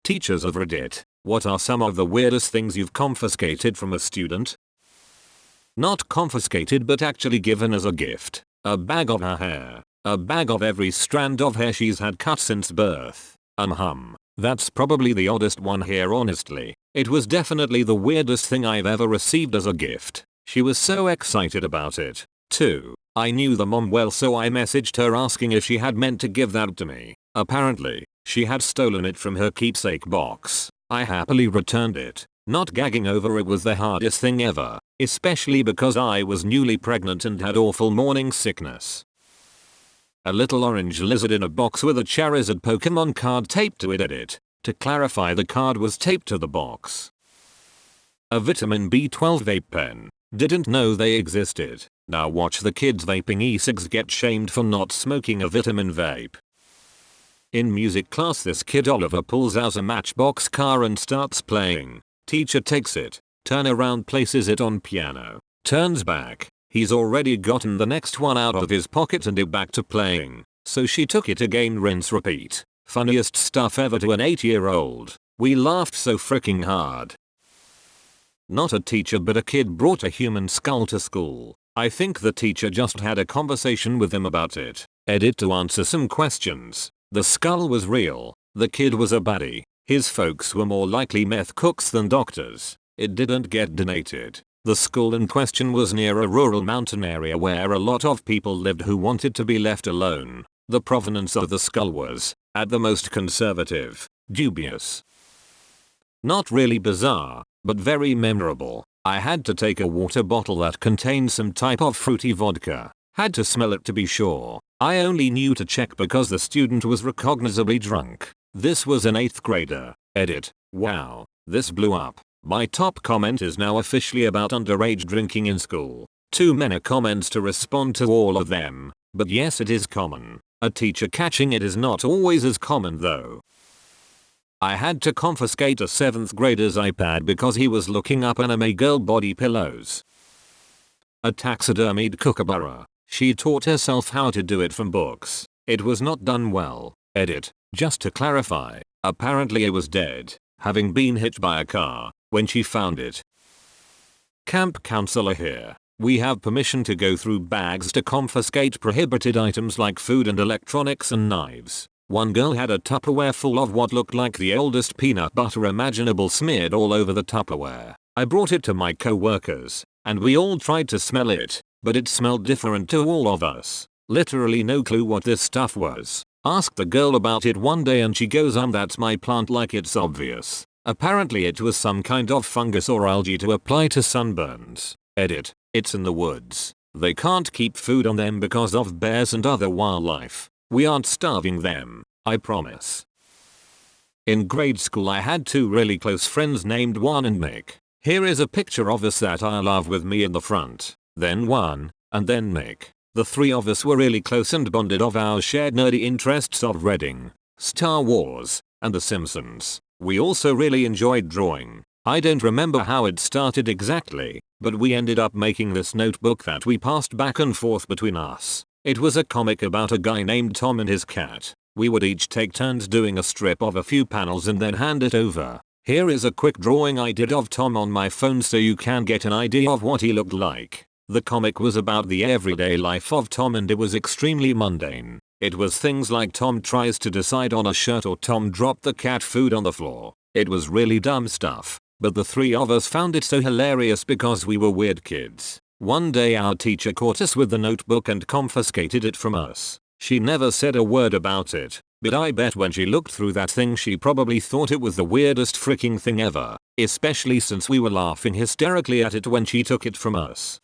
Teachers of Reddit, what are some of the weirdest things you've confiscated from a student? Not confiscated but actually given as a gift. A bag of her hair. A bag of every strand of hair she's had cut since birth. That's probably the oddest one here honestly. It was definitely the weirdest thing I've ever received as a gift. She was so excited about it. 2. I knew the mom well so I messaged her asking if she had meant to give that to me. Apparently, she had stolen it from her keepsake box. I happily returned it. Not gagging over it was the hardest thing ever, especially because I was newly pregnant and had awful morning sickness. A little orange lizard in a box with a Charizard Pokemon card taped to it. Edit. To clarify, the card was taped to the box. A vitamin B12 vape pen. Didn't know they existed. Now watch the kids vaping e-cigs get shamed for not smoking a vitamin vape. In music class this kid Oliver pulls out a Matchbox car and starts playing. Teacher takes it, turn around, places it on piano, turns back. He's already gotten the next one out of his pocket and it back to playing. So she took it again, rinse repeat. Funniest stuff ever to an 8-year-old. We laughed so freaking hard. Not a teacher but a kid brought a human skull to school. I think the teacher just had a conversation with him about it. Edit to answer some questions. The skull was real. The kid was a baddie. His folks were more likely meth cooks than doctors. It didn't get donated. The school in question was near a rural mountain area where a lot of people lived who wanted to be left alone. The provenance of the skull was, at the most conservative, dubious. Not really bizarre, but very memorable. I had to take a water bottle that contained some type of fruity vodka. Had to smell it to be sure. I only knew to check because the student was recognizably drunk. This was an 8th grader. Edit. Wow, this blew up. My top comment is now officially about underage drinking in school. Too many comments to respond to all of them. But yes, it is common. A teacher catching it is not always as common though. I had to confiscate a 7th grader's iPad because he was looking up anime girl body pillows. A taxidermied kookaburra. She taught herself how to do it from books. It was not done well. Edit. Just to clarify, apparently it was dead, having been hit by a car, when she found it. Camp counselor here. We have permission to go through bags to confiscate prohibited items like food and electronics and knives. One girl had a Tupperware full of what looked like the oldest peanut butter imaginable smeared all over the Tupperware. I brought it to my co-workers, and we all tried to smell it, but it smelled different to all of us. Literally no clue what this stuff was. Asked the girl about it one day and she goes, that's my plant, like it's obvious. Apparently it was some kind of fungus or algae to apply to sunburns. Edit. It's in the woods. They can't keep food on them because of bears and other wildlife. We aren't starving them, I promise. In grade school I had 2 really close friends named Juan and Mick. Here is a picture of us that I love with me in the front, then Juan, and then Mick. The 3 of us were really close and bonded of our shared nerdy interests of reading, Star Wars, and The Simpsons. We also really enjoyed drawing. I don't remember how it started exactly, but we ended up making this notebook that we passed back and forth between us. It was a comic about a guy named Tom and his cat. We would each take turns doing a strip of a few panels and then hand it over. Here is a quick drawing I did of Tom on my phone so you can get an idea of what he looked like. The comic was about the everyday life of Tom and it was extremely mundane. It was things like Tom tries to decide on a shirt or Tom dropped the cat food on the floor. It was really dumb stuff, but the 3 of us found it so hilarious because we were weird kids. One day our teacher caught us with the notebook and confiscated it from us. She never said a word about it, but I bet when she looked through that thing she probably thought it was the weirdest freaking thing ever, especially since we were laughing hysterically at it when she took it from us.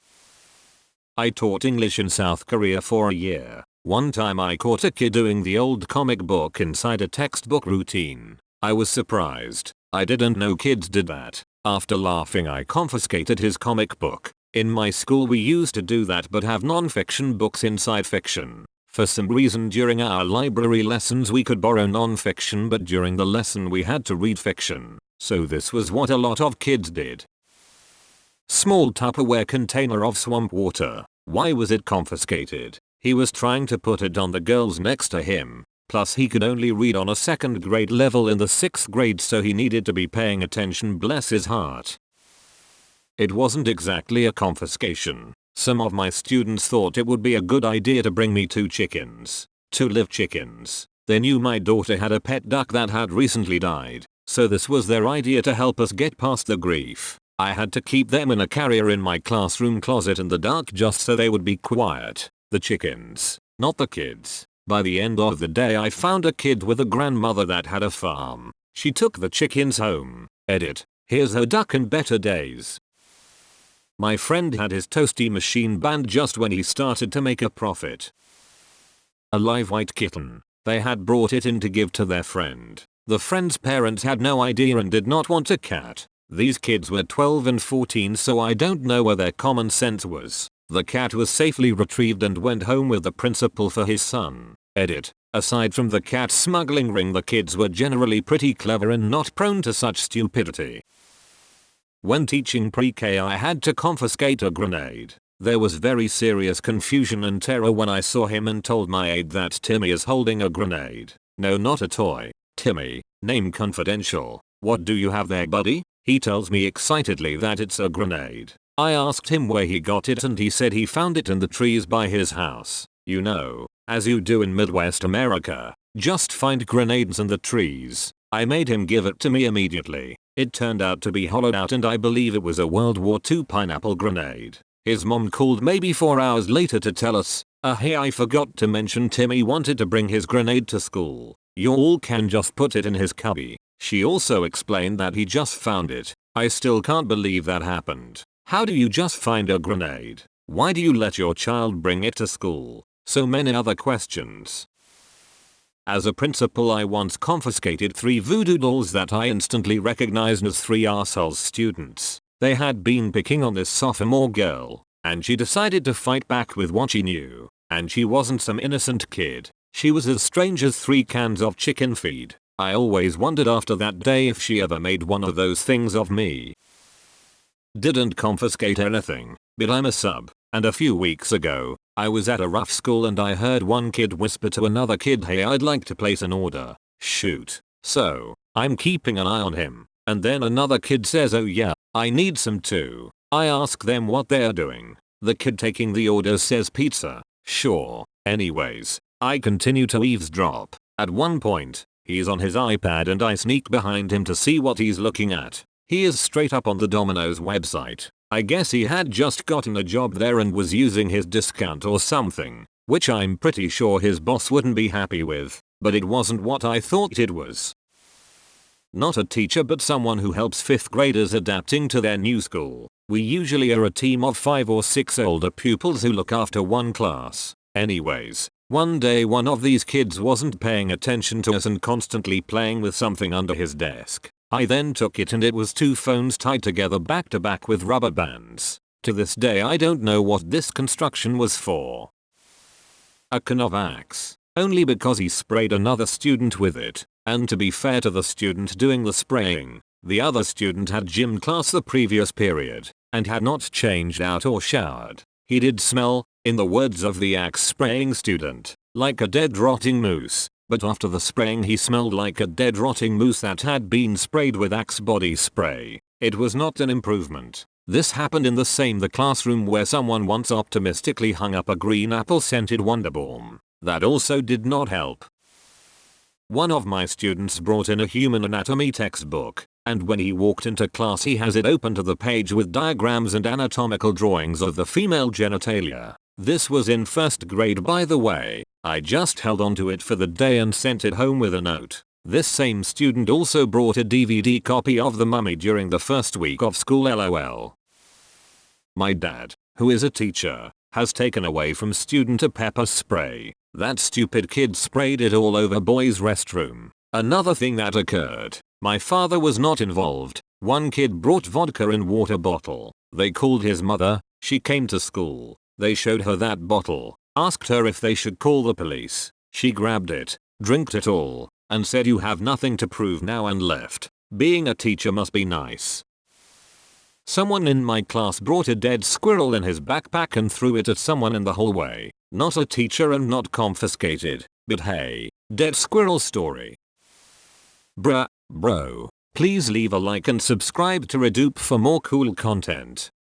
I taught English in South Korea for a year. One time I caught a kid doing the old comic book inside a textbook routine. I was surprised. I didn't know kids did that. After laughing I confiscated his comic book. In my school we used to do that but have non-fiction books inside fiction. For some reason during our library lessons we could borrow non-fiction but during the lesson we had to read fiction. So this was what a lot of kids did. Small Tupperware container of swamp water. Why was it confiscated? He was trying to put it on the girls next to him. Plus he could only read on a 2nd grade level in the 6th grade, so he needed to be paying attention, bless his heart. It wasn't exactly a confiscation. Some of my students thought it would be a good idea to bring me 2 chickens. 2 live chickens. They knew my daughter had a pet duck that had recently died, so this was their idea to help us get past the grief. I had to keep them in a carrier in my classroom closet in the dark just so they would be quiet. The chickens, not the kids. By the end of the day I found a kid with a grandmother that had a farm. She took the chickens home. Edit. Here's her duck in better days. My friend had his toasty machine banned just when he started to make a profit. A live white kitten. They had brought it in to give to their friend. The friend's parents had no idea and did not want a cat. These kids were 12 and 14, so I don't know where their common sense was. The cat was safely retrieved and went home with the principal for his son. Edit. Aside from the cat smuggling ring, the kids were generally pretty clever and not prone to such stupidity. When teaching pre-K I had to confiscate a grenade. There was very serious confusion and terror when I saw him and told my aide that Timmy is holding a grenade. No, not a toy. Timmy, name confidential. What do you have there, buddy? He tells me excitedly that it's a grenade. I asked him where he got it and he said he found it in the trees by his house. You know, as you do in Midwest America, just find grenades in the trees. I made him give it to me immediately. It turned out to be hollowed out and I believe it was a World War II pineapple grenade. His mom called maybe 4 hours later to tell us, hey, I forgot to mention Timmy wanted to bring his grenade to school. You all can just put it in his cubby. She also explained that he just found it. I still can't believe that happened. How do you just find a grenade? Why do you let your child bring it to school? So many other questions. As a principal, I once confiscated 3 voodoo dolls that I instantly recognized as 3 arseholes students. They had been picking on this sophomore girl, and she decided to fight back with what she knew. And she wasn't some innocent kid. She was as strange as 3 cans of chicken feed. I always wondered after that day if she ever made one of those things of me. Didn't confiscate anything, but I'm a sub, and a few weeks ago, I was at a rough school and I heard one kid whisper to another kid, hey, I'd like to place an order. Shoot. So, I'm keeping an eye on him, and then another kid says, oh yeah, I need some too. I ask them what they're doing. The kid taking the order says pizza. Sure. Anyways, I continue to eavesdrop. At one point, he's on his iPad and I sneak behind him to see what he's looking at. He is straight up on the Domino's website. I guess he had just gotten a job there and was using his discount or something, which I'm pretty sure his boss wouldn't be happy with, but it wasn't what I thought it was. Not a teacher, but someone who helps 5th graders adapting to their new school. We usually are a team of 5 or 6 older pupils who look after one class. Anyways, one day one of these kids wasn't paying attention to us and constantly playing with something under his desk. I then took it and it was 2 phones tied together back to back with rubber bands. To this day I don't know what this construction was for. A can of Axe. Only because he sprayed another student with it. And to be fair to the student doing the spraying, the other student had gym class the previous period and had not changed out or showered. He did smell, in the words of the Axe spraying student, like a dead rotting moose. But after the spraying he smelled like a dead rotting moose that had been sprayed with Axe body spray. It was not an improvement. This happened in the classroom where someone once optimistically hung up a green apple scented Wonderbaum. That also did not help. One of my students brought in a human anatomy textbook, and when he walked into class he has it open to the page with diagrams and anatomical drawings of the female genitalia. This was in 1st grade, by the way. I just held onto it for the day and sent it home with a note. This same student also brought a DVD copy of The Mummy during the first week of school, lol. My dad, who is a teacher, has taken away from student a pepper spray. That stupid kid sprayed it all over boys' restroom. Another thing that occurred, my father was not involved. One kid brought vodka in water bottle. They called his mother. She came to school. They showed her that bottle, asked her if they should call the police. She grabbed it, drank it all, and said, you have nothing to prove now, and left. Being a teacher must be nice. Someone in my class brought a dead squirrel in his backpack and threw it at someone in the hallway. Not a teacher and not confiscated, but hey, Dead squirrel story. Bruh, bro. Please leave a like and subscribe to Redupe for more cool content.